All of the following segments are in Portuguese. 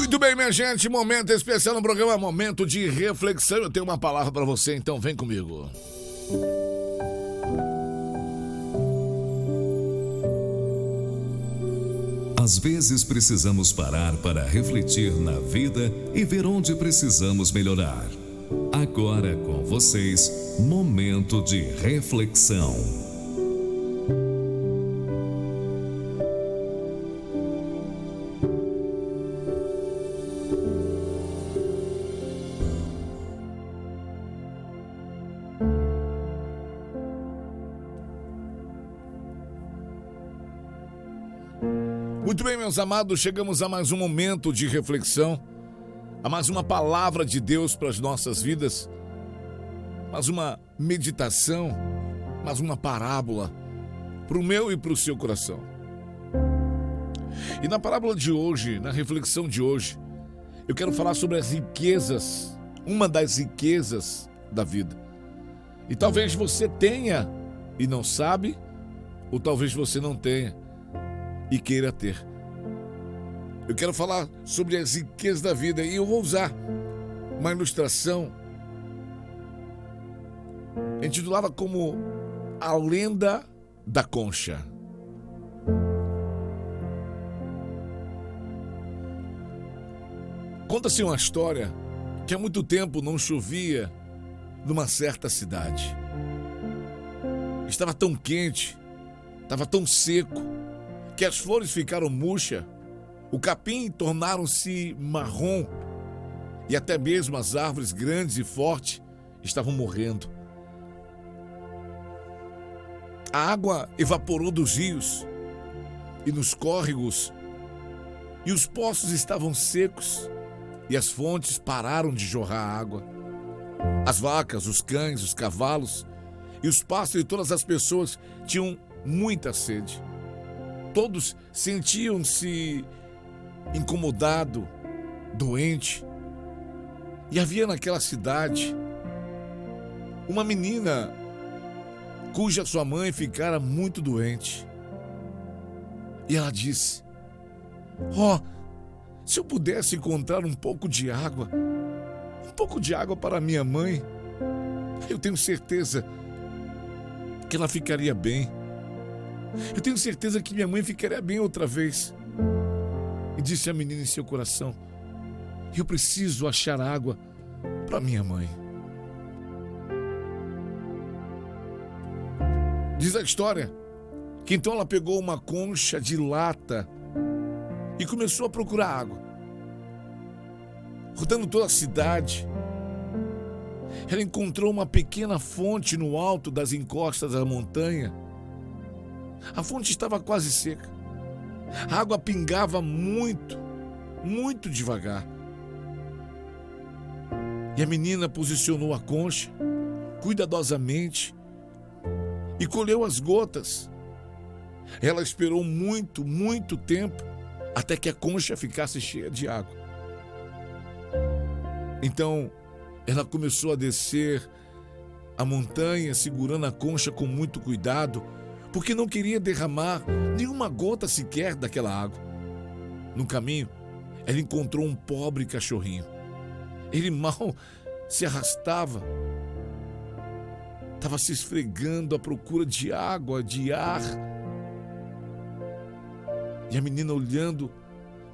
Muito bem, minha gente, momento especial no programa, momento de reflexão. Eu tenho uma palavra para você, então vem comigo. Às vezes precisamos parar para refletir na vida e ver onde precisamos melhorar. Agora com vocês, momento de reflexão. Muito bem, meus amados, chegamos a mais um momento de reflexão, a mais uma palavra de Deus para as nossas vidas, mais uma meditação, mais uma parábola para o meu e para o seu coração. E na parábola de hoje, na reflexão de hoje, eu quero falar sobre as riquezas, uma das riquezas da vida. E talvez você tenha e não sabe, ou talvez você não tenha e queira ter. Eu quero falar sobre as riquezas da vida e eu vou usar uma ilustração intitulada como A Lenda da Concha. Conta-se uma história que há muito tempo não chovia numa certa cidade. Estava tão quente, estava tão seco, que as flores ficaram murchas, o capim tornaram-se marrom e até mesmo as árvores grandes e fortes estavam morrendo. A água evaporou dos rios e nos córregos e os poços estavam secos e as fontes pararam de jorrar água. As vacas, os cães, os cavalos e os pássaros e todas as pessoas tinham muita sede. Todos sentiam-se incomodados, doentes. E havia naquela cidade uma menina cuja sua mãe ficara muito doente. E ela disse: se eu pudesse encontrar um pouco de água para minha mãe, eu tenho certeza que ela ficaria bem. Eu tenho certeza que minha mãe ficaria bem outra vez. E disse a menina em seu coração: eu preciso achar água para minha mãe. Diz a história que então ela pegou uma concha de lata e começou a procurar água. Rodando toda a cidade, ela encontrou uma pequena fonte no alto das encostas da montanha. A fonte estava quase seca. A água pingava muito, muito devagar. E a menina posicionou a concha cuidadosamente e colheu as gotas. Ela esperou muito, muito tempo até que a concha ficasse cheia de água. Então, ela começou a descer a montanha, segurando a concha com muito cuidado, porque não queria derramar nenhuma gota sequer daquela água. No caminho, ela encontrou um pobre cachorrinho. Ele mal se arrastava, estava se esfregando à procura de água, de ar. E a menina olhando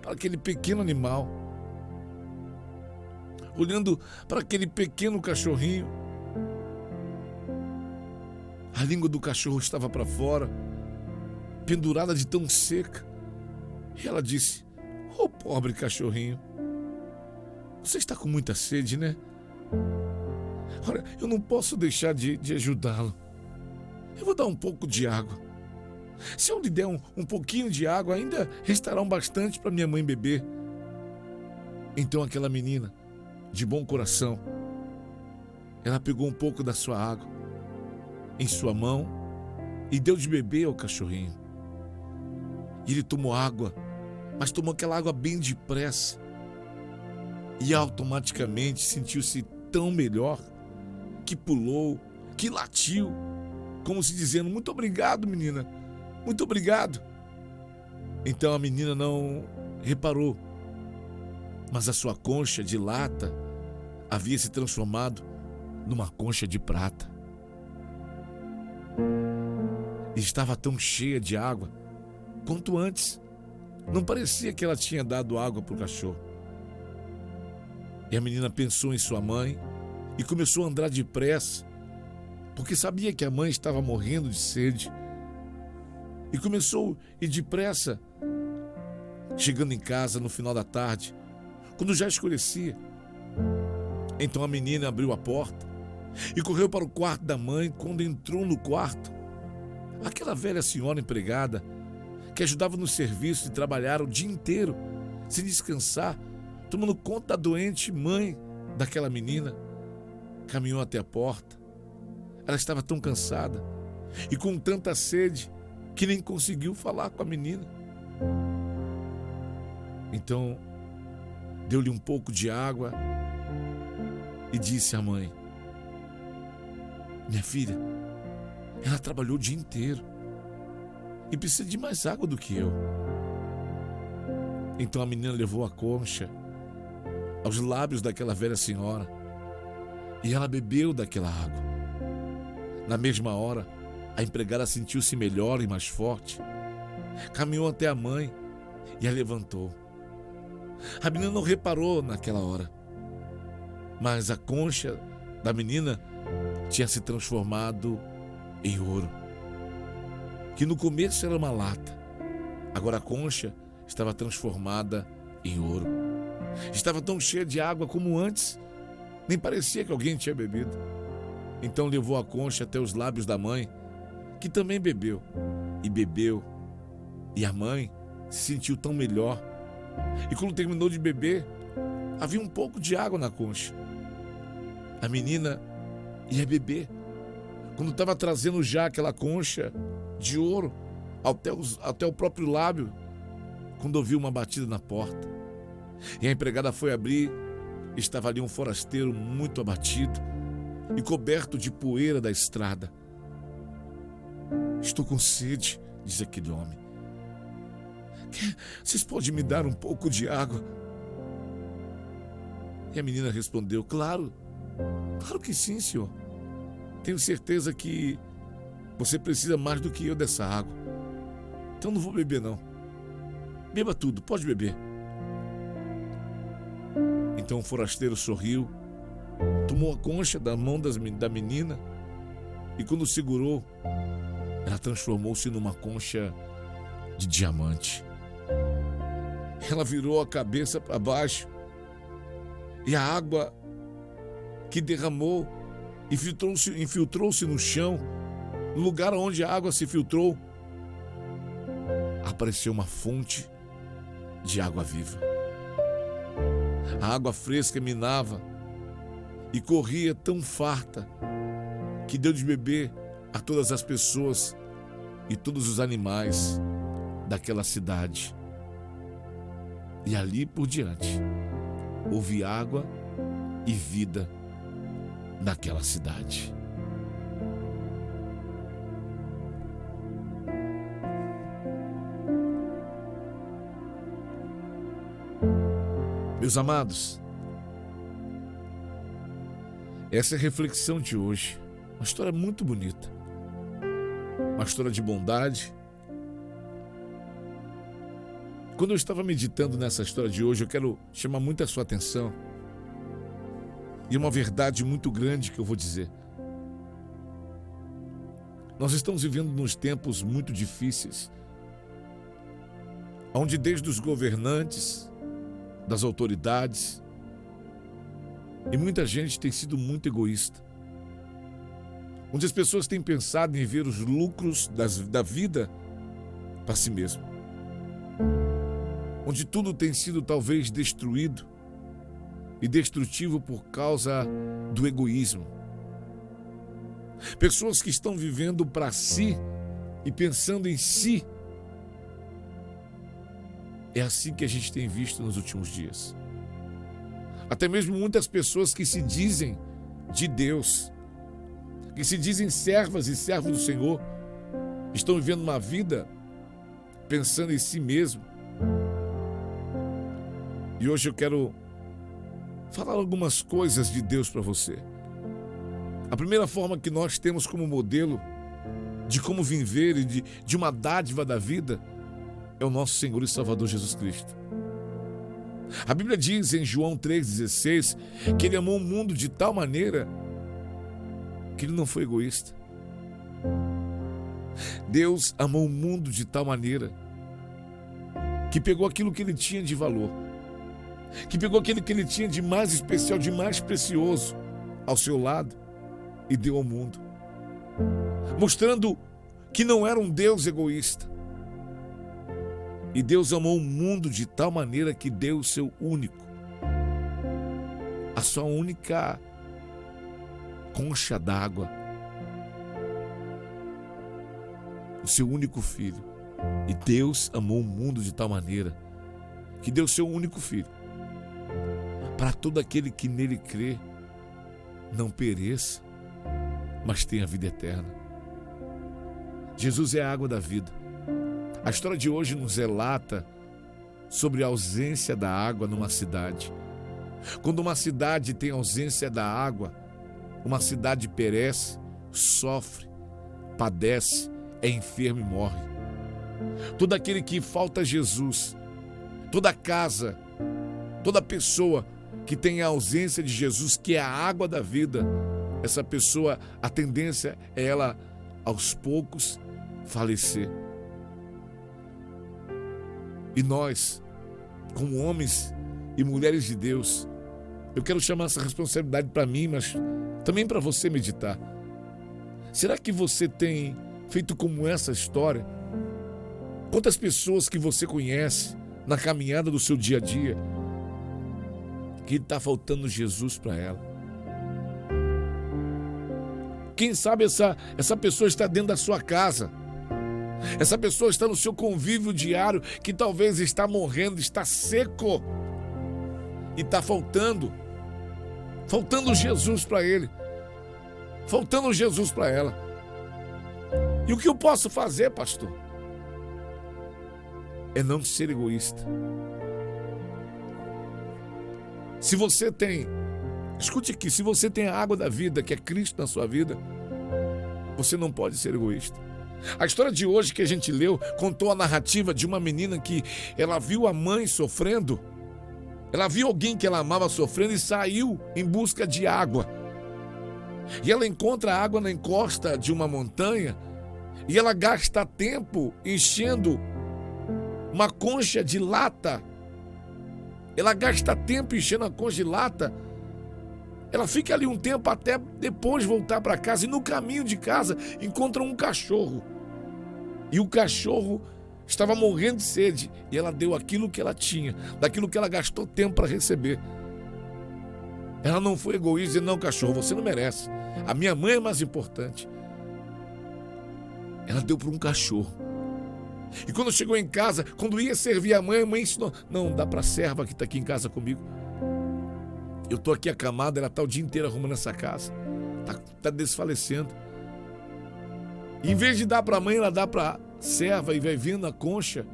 para aquele pequeno animal, olhando para aquele pequeno cachorrinho. A língua do cachorro estava para fora, pendurada de tão seca. E ela disse: pobre cachorrinho, você está com muita sede, né? Olha, eu não posso deixar de ajudá-lo. Eu vou dar um pouco de água. Se eu lhe der um pouquinho de água, ainda restará bastante para minha mãe beber. Então aquela menina, de bom coração, ela pegou um pouco da sua água em sua mão e deu de beber ao cachorrinho. E ele tomou água, mas tomou aquela água bem depressa. E automaticamente sentiu-se tão melhor, que pulou, que latiu, como se dizendo: muito obrigado, menina, muito obrigado. Então a menina não reparou Mas a sua concha de lata havia se transformado numa concha de prata. E estava tão cheia de água quanto antes. Não parecia que ela tinha dado água para o cachorro. E a menina pensou em sua mãe e começou a andar depressa, porque sabia que a mãe estava morrendo de sede. E começou a ir depressa, chegando em casa no final da tarde, quando já escurecia. Então a menina abriu a porta e correu para o quarto da mãe. Quando entrou no quarto, aquela velha senhora empregada, que ajudava no serviço e trabalhara o dia inteiro, sem descansar, tomando conta da doente mãe daquela menina, caminhou até a porta. Ela estava tão cansada e com tanta sede que nem conseguiu falar com a menina. Então, deu-lhe um pouco de água e disse à mãe: minha filha, ela trabalhou o dia inteiro e precisa de mais água do que eu. Então a menina levou a concha aos lábios daquela velha senhora e ela bebeu daquela água. Na mesma hora, a empregada sentiu-se melhor e mais forte. Caminhou até a mãe e a levantou. A menina não reparou naquela hora, mas a concha da menina tinha se transformado em ouro, que no começo era uma lata. Agora a concha estava transformada em ouro. Estava tão cheia de água como antes, nem parecia que alguém tinha bebido. Então levou a concha até os lábios da mãe, que também bebeu, e a mãe se sentiu tão melhor. E quando terminou de beber, havia um pouco de água na concha. A menina ia beber, quando estava trazendo já aquela concha de ouro até o próprio lábio, quando ouviu uma batida na porta. E a empregada foi abrir, estava ali um forasteiro muito abatido e coberto de poeira da estrada. Estou com sede, diz aquele homem. Vocês podem me dar um pouco de água? E a menina respondeu: claro que sim, senhor. Tenho certeza que você precisa mais do que eu dessa água. Então não vou beber não. Beba tudo, pode beber. Então o forasteiro sorriu, tomou a concha da mão da menina e quando segurou, ela transformou-se numa concha de diamante. Ela virou a cabeça para baixo e a água que derramou infiltrou-se no chão. No lugar onde a água se filtrou, apareceu uma fonte de água viva. A água fresca emanava e corria tão farta que deu de beber a todas as pessoas e todos os animais daquela cidade. E ali por diante houve água e vida naquela cidade. Meus amados, essa é a reflexão de hoje. Uma história muito bonita, uma história de bondade. Quando eu estava meditando nessa história de hoje, eu quero chamar muito a sua atenção e uma verdade muito grande que eu vou dizer. Nós estamos vivendo nos tempos muito difíceis, onde desde os governantes, das autoridades, e muita gente tem sido muito egoísta, onde as pessoas têm pensado em ver os lucros da vida para si mesmo, onde tudo tem sido talvez destruído e destrutivo por causa do egoísmo. Pessoas que estão vivendo para si e pensando em si. É assim que a gente tem visto nos últimos dias. Até mesmo muitas pessoas que se dizem de Deus, que se dizem servas e servos do Senhor, estão vivendo uma vida pensando em si mesmo. E hoje eu quero falar algumas coisas de Deus para você. A primeira forma que nós temos como modelo de como viver e de uma dádiva da vida é o nosso Senhor e Salvador Jesus Cristo. A Bíblia diz em João 3,16 que Ele amou o mundo de tal maneira que Ele não foi egoísta. Deus amou o mundo de tal maneira que pegou aquilo que Ele tinha de valor, que pegou aquilo que Ele tinha de mais especial, de mais precioso ao seu lado e deu ao mundo, mostrando que não era um Deus egoísta. E Deus amou o mundo de tal maneira que deu o seu único, a sua única concha d'água, o seu único filho. E Deus amou o mundo de tal maneira que deu o seu único filho, para todo aquele que nele crê não pereça, mas tenha vida eterna. Jesus é a água da vida. A história de hoje nos relata sobre a ausência da água numa cidade. Quando uma cidade tem ausência da água, uma cidade perece, sofre, padece, é enfermo e morre. Todo aquele que falta a Jesus, toda casa, toda pessoa que tem a ausência de Jesus, que é a água da vida, essa pessoa, a tendência é ela, aos poucos, falecer. E nós, como homens e mulheres de Deus, eu quero chamar essa responsabilidade para mim, mas também para você meditar. Será que você tem feito como essa história? Quantas pessoas que você conhece na caminhada do seu dia a dia que está faltando Jesus para ela? Quem sabe essa pessoa está dentro da sua casa. Essa pessoa está no seu convívio diário, que talvez está morrendo, está seco e está faltando Jesus para ele, faltando Jesus para ela. E o que eu posso fazer, pastor? É não ser egoísta. Se você tem, escute aqui, se você tem a água da vida, que é Cristo na sua vida, você não pode ser egoísta. A história de hoje que a gente leu contou a narrativa de uma menina que ela viu a mãe sofrendo, ela viu alguém que ela amava sofrendo e saiu em busca de água. E ela encontra a água na encosta de uma montanha e ela gasta tempo enchendo uma concha de lata. Ela gasta tempo enchendo a concha de lata. Ela fica ali um tempo até depois voltar para casa. E no caminho de casa encontra um cachorro. E o cachorro estava morrendo de sede. E ela deu aquilo que ela tinha, daquilo que ela gastou tempo para receber. Ela não foi egoísta e não, cachorro, você não merece. A minha mãe é mais importante. Ela deu para um cachorro. E quando chegou em casa, quando ia servir a mãe ensinou: não, dá para a serva que está aqui em casa comigo. Eu estou aqui acamada, ela está o dia inteiro arrumando essa casa. Está desfalecendo. E em vez de dar para a mãe, ela dá para a serva e vai vendo a concha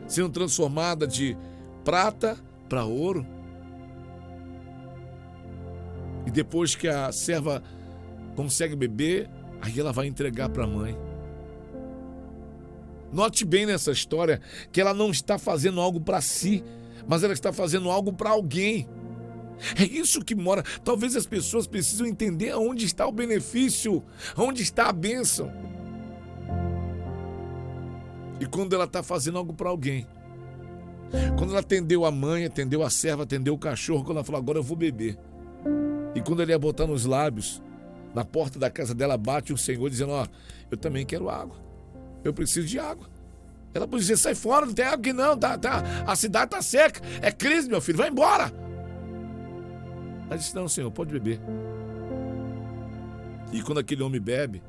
sendo transformada de prata para ouro. E depois que a serva consegue beber, aí ela vai entregar para a mãe. Note bem nessa história que ela não está fazendo algo para si, mas ela está fazendo algo para alguém. É isso que mora. Talvez as pessoas precisam entender aonde está o benefício, onde está a bênção. E quando ela está fazendo algo para alguém, quando ela atendeu a mãe, atendeu a serva, atendeu o cachorro, quando ela falou: agora eu vou beber. E quando ele ia botar nos lábios, na porta da casa dela bate um senhor dizendo: ó, eu também quero água, eu preciso de água. Ela pode dizer: sai fora, não tem água aqui não, a cidade está seca, é crise, meu filho, vai embora. Ela disse: não, senhor, pode beber. E quando aquele homem bebe,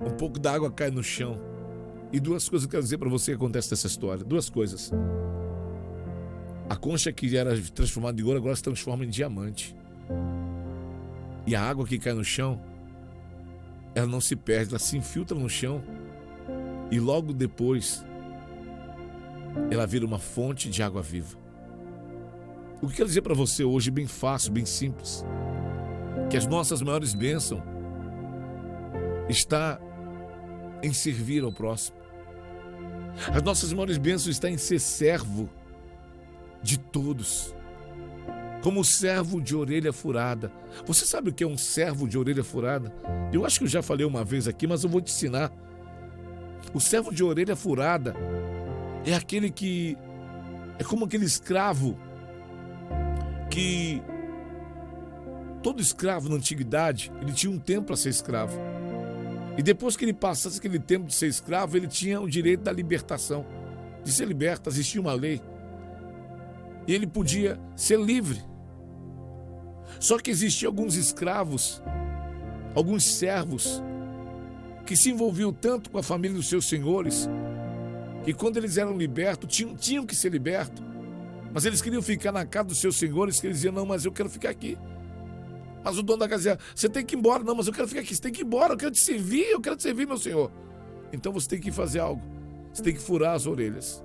um pouco da água cai no chão. E duas coisas eu quero dizer para você que acontece nessa história. Duas coisas. A concha que era transformada em ouro agora se transforma em diamante. E a água que cai no chão, ela não se perde, ela se infiltra no chão. E logo depois, ela vira uma fonte de água viva. O que eu quero dizer para você hoje, bem fácil, bem simples, que as nossas maiores bênçãos está em servir ao próximo. As nossas maiores bênçãos estão em ser servo de todos, como servo de orelha furada. Você sabe o que é um servo de orelha furada? Eu acho que eu já falei uma vez aqui, mas eu vou te ensinar. O servo de orelha furada é aquele que é como aquele escravo que todo escravo na antiguidade, ele tinha um tempo para ser escravo. E depois que ele passasse aquele tempo de ser escravo, ele tinha o direito da libertação, de ser liberto. Existia uma lei. E ele podia ser livre. Só que existiam alguns escravos, alguns servos, que se envolviam tanto com a família dos seus senhores, que quando eles eram libertos, tinham que ser libertos, mas eles queriam ficar na casa dos seus senhores, que eles diziam, não, mas eu quero ficar aqui. Mas o dono da casa dizia, você tem que ir embora. Não, mas eu quero ficar aqui, você tem que ir embora, eu quero te servir, meu senhor. Então você tem que fazer algo, você tem que furar as orelhas.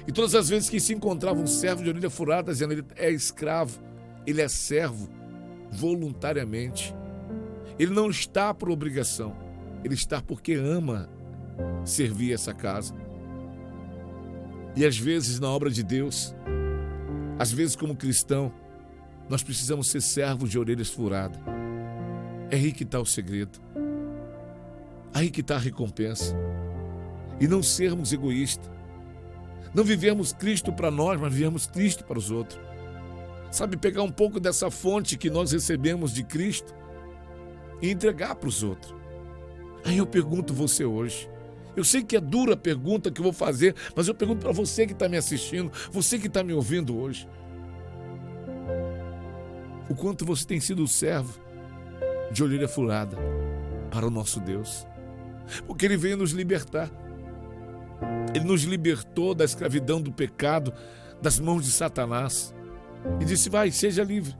E todas as vezes que se encontrava um servo de orelha furada, dizendo, ele é escravo, ele é servo, voluntariamente. Ele não está por obrigação, ele está porque ama servir essa casa. E às vezes na obra de Deus, às vezes como cristão, nós precisamos ser servos de orelhas furadas. É aí que está o segredo. Aí que está a recompensa. E não sermos egoístas. Não vivemos Cristo para nós, mas vivemos Cristo para os outros. Sabe, pegar um pouco dessa fonte que nós recebemos de Cristo e entregar para os outros. Aí eu pergunto você hoje. Eu sei que é dura a pergunta que eu vou fazer, mas eu pergunto para você que está me assistindo, você que está me ouvindo hoje. O quanto você tem sido servo de orelha furada para o nosso Deus. Porque Ele veio nos libertar. Ele nos libertou da escravidão do pecado, das mãos de Satanás. E disse, vai, seja livre.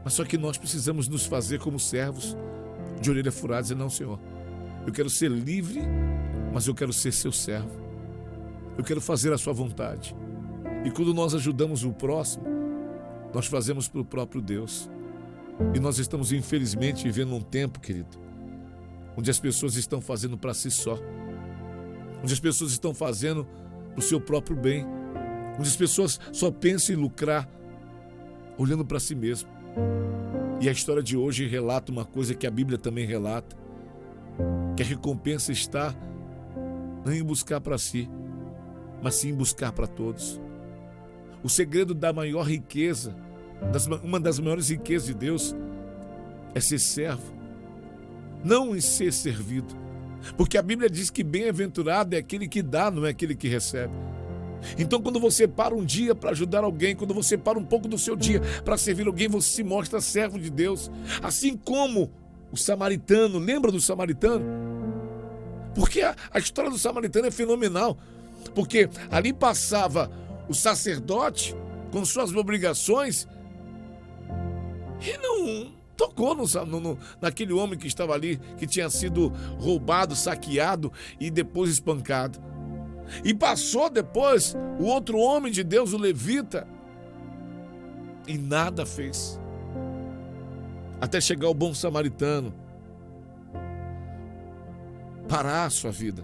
Mas só que nós precisamos nos fazer como servos de orelha furada. Dizer, não, Senhor, eu quero ser livre, mas eu quero ser seu servo. Eu quero fazer a sua vontade. E quando nós ajudamos o próximo, nós fazemos para o próprio Deus. E nós estamos, infelizmente, vivendo um tempo, querido, onde as pessoas estão fazendo para si só. Onde as pessoas estão fazendo para o seu próprio bem. Onde as pessoas só pensam em lucrar, olhando para si mesmo. E a história de hoje relata uma coisa que a Bíblia também relata. Que a recompensa está não em buscar para si, mas sim em buscar para todos. O segredo da maior riqueza, uma das maiores riquezas de Deus, é ser servo, não em ser servido. Porque a Bíblia diz que bem-aventurado é aquele que dá, não é aquele que recebe. Então, quando você para um dia para ajudar alguém, quando você para um pouco do seu dia para servir alguém, você se mostra servo de Deus. Assim como o samaritano, lembra do samaritano? Porque a história do samaritano é fenomenal. Porque ali passava o sacerdote com suas obrigações e não tocou naquele homem que estava ali, que tinha sido roubado, saqueado e depois espancado. E passou depois o outro homem de Deus, o levita, e nada fez. Até chegar o bom samaritano, parar a sua vida.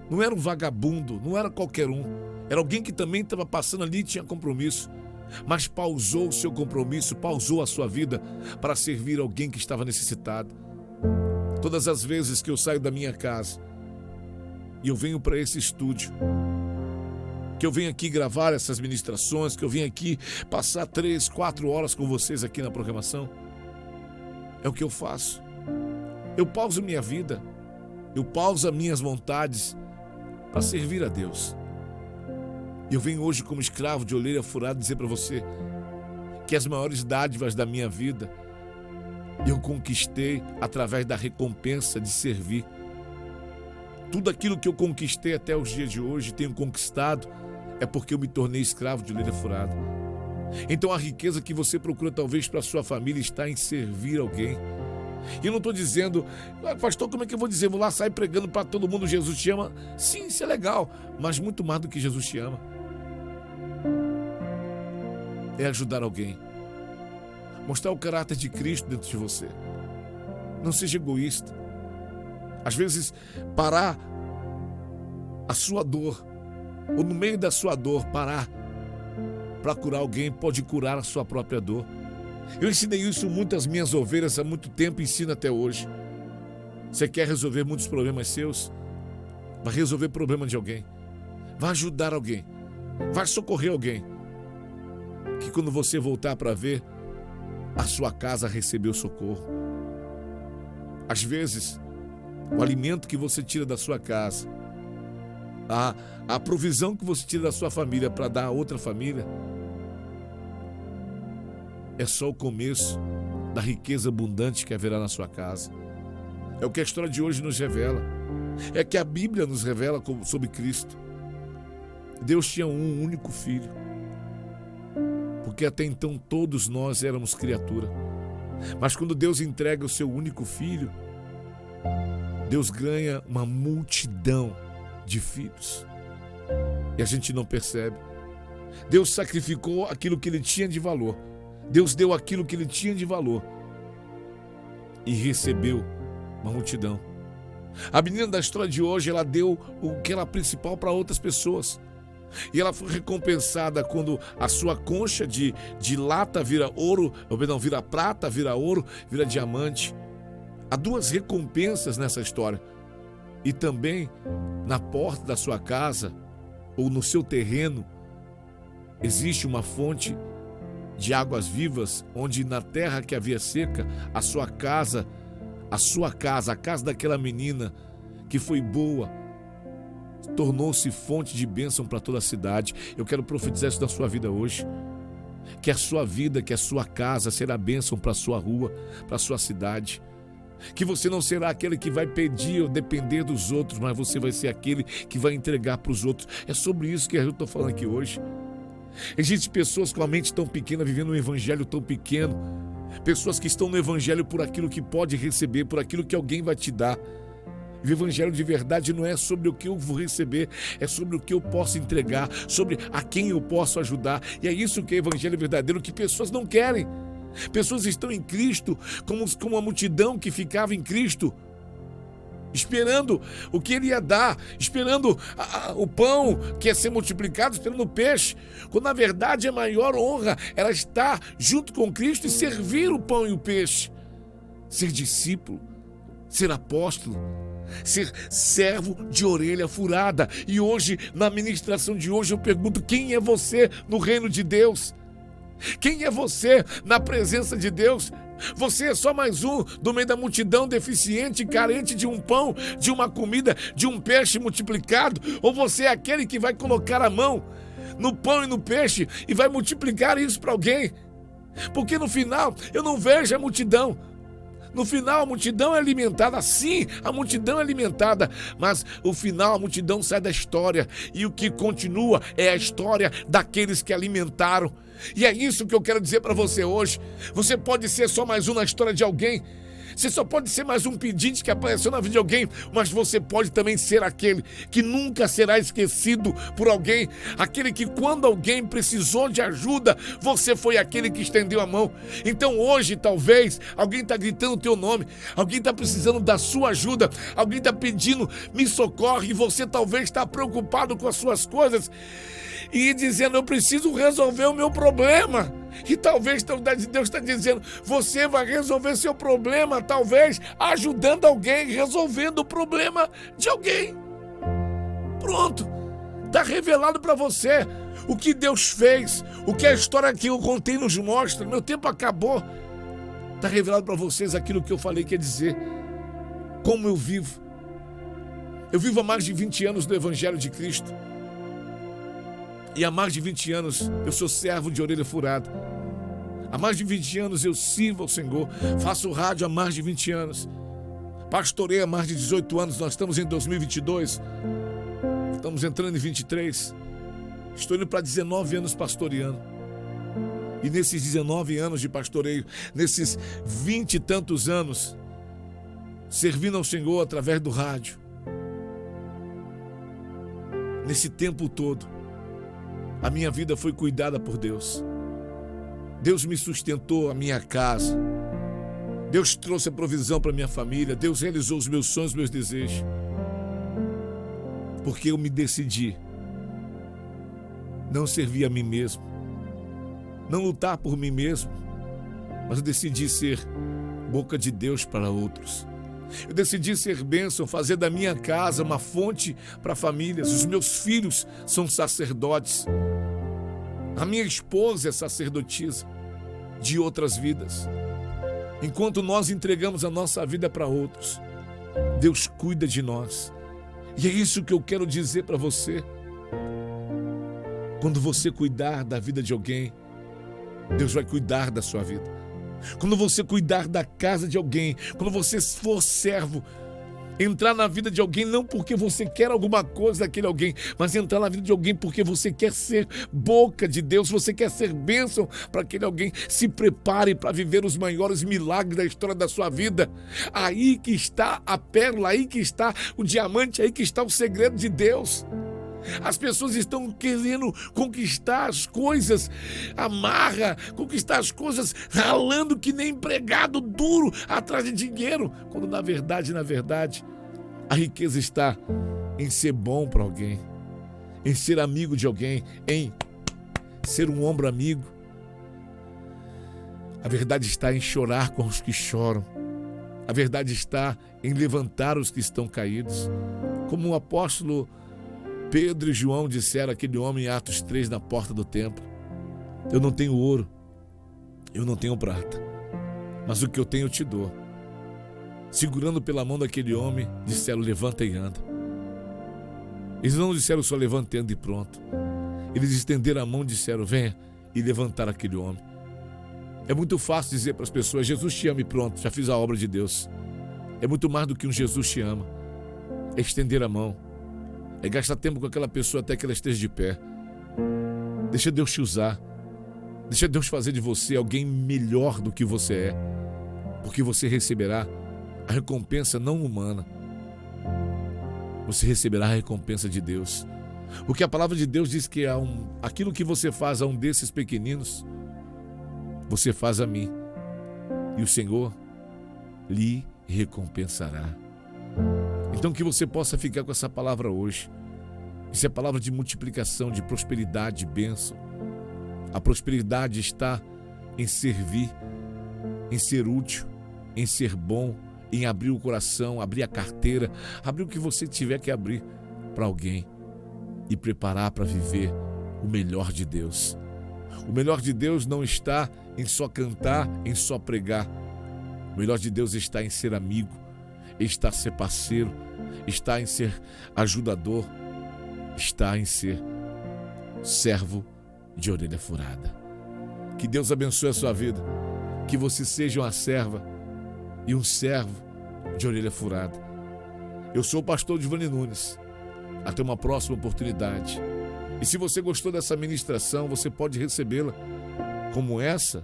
Não era um vagabundo, não era qualquer um. Era alguém que também estava passando ali e tinha compromisso. Mas pausou o seu compromisso, pausou a sua vida para servir alguém que estava necessitado. Todas as vezes que eu saio da minha casa e eu venho para esse estúdio, que eu venho aqui gravar essas ministrações, que eu venho aqui passar 3, 4 horas com vocês aqui na programação, é o que eu faço. Eu pauso minha vida, eu pauso as minhas vontades para servir a Deus. E eu venho hoje como escravo de orelha furada dizer para você que as maiores dádivas da minha vida eu conquistei através da recompensa de servir. Tudo aquilo que eu conquistei até os dias de hoje, tenho conquistado, é porque eu me tornei escravo de orelha furada. Então a riqueza que você procura talvez para a sua família está em servir alguém. E eu não estou dizendo, pastor, como é que eu vou dizer? Vou lá sair pregando para todo mundo, Jesus te ama. Sim, isso é legal, mas muito mais do que Jesus te ama. é ajudar alguém. Mostrar o caráter de Cristo dentro de você. Não seja egoísta. Às vezes, parar a sua dor, ou no meio da sua dor, parar para curar alguém, pode curar a sua própria dor. Eu ensinei isso muito às minhas ovelhas há muito tempo e ensino até hoje. Você quer resolver muitos problemas seus? Vai resolver problema de alguém. Vai ajudar alguém. Vai socorrer alguém. Que quando você voltar para ver, a sua casa recebeu socorro. Às vezes, o alimento que você tira da sua casa, a provisão que você tira da sua família para dar a outra família, é só o começo da riqueza abundante que haverá na sua casa. É o que a história de hoje nos revela. É que a Bíblia nos revela sobre Cristo. Deus tinha um único filho, porque até então todos nós éramos criatura. Mas quando Deus entrega o seu único filho, Deus ganha uma multidão de filhos. E a gente não percebe. Deus sacrificou aquilo que ele tinha de valor. Deus deu aquilo que ele tinha de valor e recebeu uma multidão. A menina da história de hoje, ela deu o que era principal para outras pessoas. E ela foi recompensada quando a sua concha de lata vira ouro, ou não, vira prata, vira ouro, vira diamante. Há duas recompensas nessa história. E também na porta da sua casa ou no seu terreno existe uma fonte de águas vivas, onde na terra que havia seca, a casa daquela menina que foi boa, tornou-se fonte de bênção para toda a cidade. Eu quero profetizar isso na sua vida hoje. Que a sua vida, que a sua casa será bênção para a sua rua, para a sua cidade. Que você não será aquele que vai pedir ou depender dos outros, mas você vai ser aquele que vai entregar para os outros. É sobre isso que eu estou falando aqui hoje. Existem pessoas com a mente tão pequena, vivendo um evangelho tão pequeno. Pessoas que estão no evangelho por aquilo que pode receber, por aquilo que alguém vai te dar. O evangelho de verdade não é sobre o que eu vou receber, é sobre o que eu posso entregar, sobre a quem eu posso ajudar. E é isso que é evangelho verdadeiro, que pessoas não querem. Pessoas estão em Cristo, como a multidão que ficava em Cristo, esperando o que ele ia dar, esperando o pão que ia ser multiplicado, esperando o peixe, quando na verdade a maior honra era estar junto com Cristo e servir o pão e o peixe, ser discípulo, ser apóstolo, ser servo de orelha furada. E hoje, na ministração de hoje, eu pergunto: quem é você no reino de Deus? Quem é você na presença de Deus? Você é só mais um do meio da multidão deficiente, carente de um pão, de uma comida, de um peixe multiplicado? Ou você é aquele que vai colocar a mão no pão e no peixe e vai multiplicar isso para alguém? Porque no final eu não vejo a multidão. No final a multidão é alimentada, sim, a multidão é alimentada, mas no final a multidão sai da história e o que continua é a história daqueles que alimentaram. E é isso que eu quero dizer para você hoje. Você pode ser só mais um na história de alguém. Você só pode ser mais um pedinte que apareceu na vida de alguém, mas você pode também ser aquele que nunca será esquecido por alguém, aquele que quando alguém precisou de ajuda, você foi aquele que estendeu a mão. Então hoje talvez alguém está gritando o teu nome, alguém está precisando da sua ajuda, alguém está pedindo me socorre, e você talvez está preocupado com as suas coisas e dizendo: eu preciso resolver o meu problema. E talvez Deus está dizendo: você vai resolver seu problema, talvez ajudando alguém, resolvendo o problema de alguém. Pronto, está revelado para você o que Deus fez, o que a história que eu contei nos mostra. Meu tempo acabou. Está revelado para vocês aquilo que eu falei que ia dizer. Como eu vivo. Eu vivo há mais de 20 anos no Evangelho de Cristo. E há mais de 20 anos eu sou servo de orelha furada. Há mais de 20 anos eu sirvo ao Senhor. Faço rádio há mais de 20 anos. Pastorei há mais de 18 anos. Nós estamos em 2022. Estamos entrando em 23. Estou indo para 19 anos pastoreando. E nesses 19 anos de pastoreio, nesses 20 e tantos anos, servindo ao Senhor através do rádio. Nesse tempo todo, a minha vida foi cuidada por Deus. Deus me sustentou a minha casa. Deus trouxe a provisão para minha família. Deus realizou os meus sonhos, meus desejos. Porque eu me decidi não servir a mim mesmo, não lutar por mim mesmo, mas eu decidi ser boca de Deus para outros. Eu decidi ser bênção, fazer da minha casa uma fonte para famílias. Os meus filhos são sacerdotes. A minha esposa é sacerdotisa de outras vidas. Enquanto nós entregamos a nossa vida para outros, Deus cuida de nós. E é isso que eu quero dizer para você. Quando você cuidar da vida de alguém, Deus vai cuidar da sua vida. Quando você cuidar da casa de alguém, quando você for servo, entrar na vida de alguém não porque você quer alguma coisa daquele alguém, mas entrar na vida de alguém porque você quer ser boca de Deus, você quer ser bênção para aquele alguém. Se prepare para viver os maiores milagres da história da sua vida. Aí que está a pérola, aí que está o diamante, aí que está o segredo de Deus. As pessoas estão querendo conquistar as coisas, amarra, conquistar as coisas, ralando que nem empregado duro atrás de dinheiro, quando na verdade, a riqueza está em ser bom para alguém, em ser amigo de alguém, em ser um ombro amigo. A verdade está em chorar com os que choram. A verdade está em levantar os que estão caídos. Como o apóstolo Pedro e João disseram àquele homem em Atos 3 na porta do templo: eu não tenho ouro, eu não tenho prata, mas o que eu tenho eu te dou. Segurando pela mão daquele homem, disseram: levanta e anda. Eles não disseram só levanta e anda e pronto. Eles estenderam a mão e disseram: venha, e levantaram aquele homem. É muito fácil dizer para as pessoas: Jesus te ama e pronto, já fiz a obra de Deus. É muito mais do que um Jesus te ama. É estender a mão, é gastar tempo com aquela pessoa até que ela esteja de pé. Deixa Deus te usar. Deixa Deus fazer de você alguém melhor do que você é. Porque você receberá a recompensa não humana. Você receberá a recompensa de Deus. Porque a palavra de Deus diz que aquilo que você faz a um desses pequeninos, você faz a mim. E o Senhor lhe recompensará. Então que você possa ficar com essa palavra hoje. Isso é palavra de multiplicação, de prosperidade, de bênção. A prosperidade está em servir, em ser útil, em ser bom, em abrir o coração, abrir a carteira, abrir o que você tiver que abrir para alguém e preparar para viver o melhor de Deus. O melhor de Deus não está em só cantar, em só pregar. O melhor de Deus está em ser amigo, está em ser parceiro, está em ser ajudador, está em ser servo de orelha furada. Que Deus abençoe a sua vida, que você seja uma serva e um servo de orelha furada. Eu sou o pastor Divani Nunes. Até uma próxima oportunidade. E se você gostou dessa ministração, você pode recebê-la como essa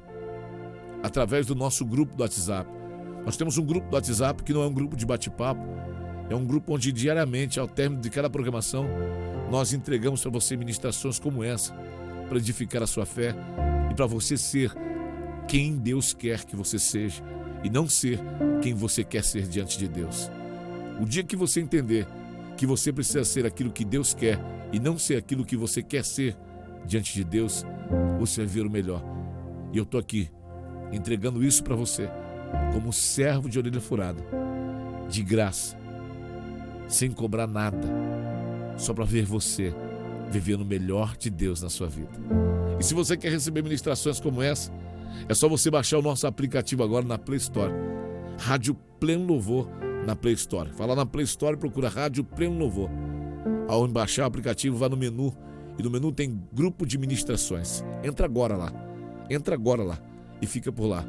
através do nosso grupo do WhatsApp. Nós temos um grupo do WhatsApp que não é um grupo de bate-papo, é um grupo onde diariamente, ao término de cada programação, nós entregamos para você ministrações como essa, para edificar a sua fé e para você ser quem Deus quer que você seja e não ser quem você quer ser diante de Deus. O dia que você entender que você precisa ser aquilo que Deus quer e não ser aquilo que você quer ser diante de Deus, você vai ver o melhor. E eu estou aqui entregando isso para você como servo de orelha furada, de graça, sem cobrar nada, só para ver você vivendo o melhor de Deus na sua vida. E se você quer receber ministrações como essa, é só você baixar o nosso aplicativo agora na Play Store. Rádio Pleno Louvor na Play Store. Vai lá na Play Store e procura Rádio Pleno Louvor. Ao baixar o aplicativo, vai no menu e no menu tem grupo de ministrações. Entra agora lá e fica por lá.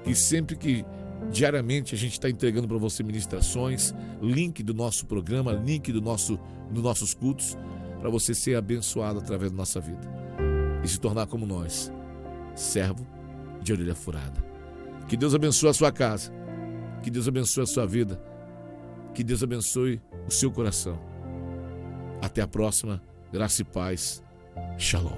E sempre que diariamente a gente está entregando para você ministrações, link do nosso programa, link dos nossos cultos, para você ser abençoado através da nossa vida e se tornar como nós, servo de orelha furada. Que Deus abençoe a sua casa, que Deus abençoe a sua vida, que Deus abençoe o seu coração. Até a próxima, graça e paz. Shalom.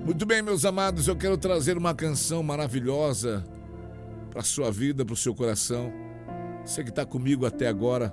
Muito bem, meus amados, eu quero trazer uma canção maravilhosa para a sua vida, para o seu coração. Você que está comigo até agora,